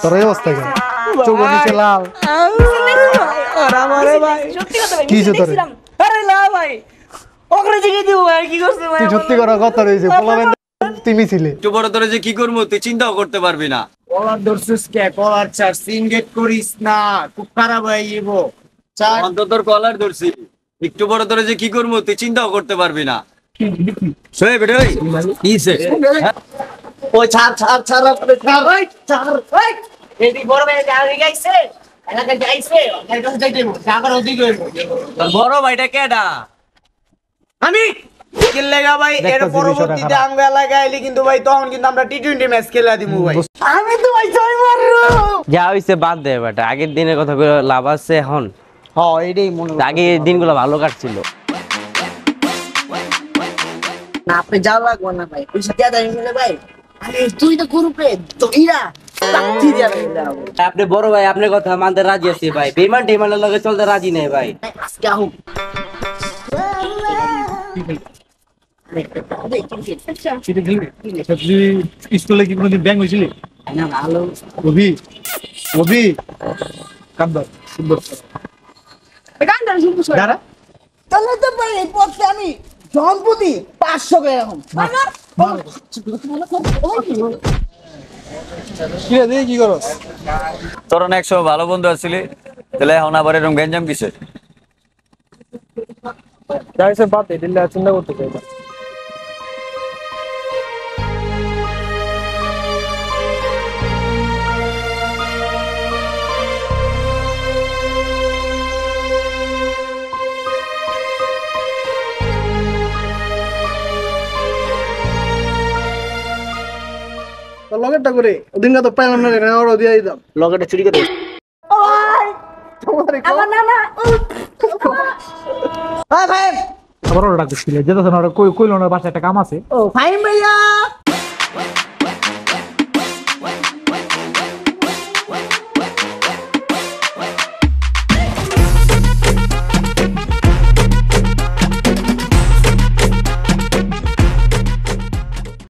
তোর এই অবস্থা কেন? চোখ নিচে লাল। আরে আমারে ভাই সত্যি কথা ভাই কি হইছে তোর? আরে না ভাই ওকরে জিগে দিব ভাই কি করছ ভাই তুই সত্যি করা কথা রইছে পোলাবেন তুমি ছিলে। একটু বড় ধরে যে কি করবো তুই চিন্তাও করতে পারবি না। কলার ধরছিস কে? কলার চার সিনগেট করিস না, খুব খারাপ হয়ে যাইব। চার অন্তত তোর কলার ধরছি, একটু বড় ধরে যে কি করবো তুই চিন্তাও করতে পারবি না। শোয়ে বেটে ওই কিসে ওই ছাড় ছাড় ছাড় আপনি ছাড় ওই ছাড় ওই এদি বড় ভাই গাড়ি গাইছে এলাকা যাইছে এর কাছে যাইতে হবে টাকার ওদিকে হইব। তোর বড় ভাইটা কেডা? আমি খেললেগা ভাই এর পরবর্তীতে আঙ্গ এলাকায় আইলি কিন্তু ভাই তখন কিন্তু আমরা টি20 ম্যাচ খেলা দিমু ভাই। আমি তো ভাই ছয় মারলো। যা হইছে বাদ দে বেটা, আগের দিনের কথা কইলে লাভ আছে এখন? হ্যাঁ এটাই মনে হয়। আগে দিনগুলো ভালো কাটছিল। না আপনি যা লাগবে না ভাই পয়সা দিয়া দেন মিলে ভাই আরে তুই তো গ্রুপে তো ইরা লাঠি দিয়া দেন আপনি বড় ভাই, আপনার কথা মানতে রাজি আছি ভাই, বেমান টেমানের লগে চলতে রাজি নেই ভাই। আজকে আহুক স্কুলে কি কোনোদিন ব্যাং হয়েছিলি? না ভালো অভি অভি কান্দর সুন্দর গানটা শুনবো দাঁড়া। তাহলে তো ভাই এই পথে আমি জনপতি 500 করে এখন কি রে দেখি কি করো? তোর না একসময় ভালো বন্ধু আসছিলি, তাহলে এখন আবার এরকম গ্যাঞ্জাম কিসে? যাইছে বাদ এই দিলে চিন্তা করতে চাই না। লগেরটা করে ওদিনকে তো পাইলাম না রে, ওরা দিয়ে দিতাম। লগেটা চুরি করে আমার না না ভাই আবার ওরা ডাকছিল যেতেছে না, ওরা কইলো না বাসায় একটা কাম আছে। ও ফাইন ভাইয়া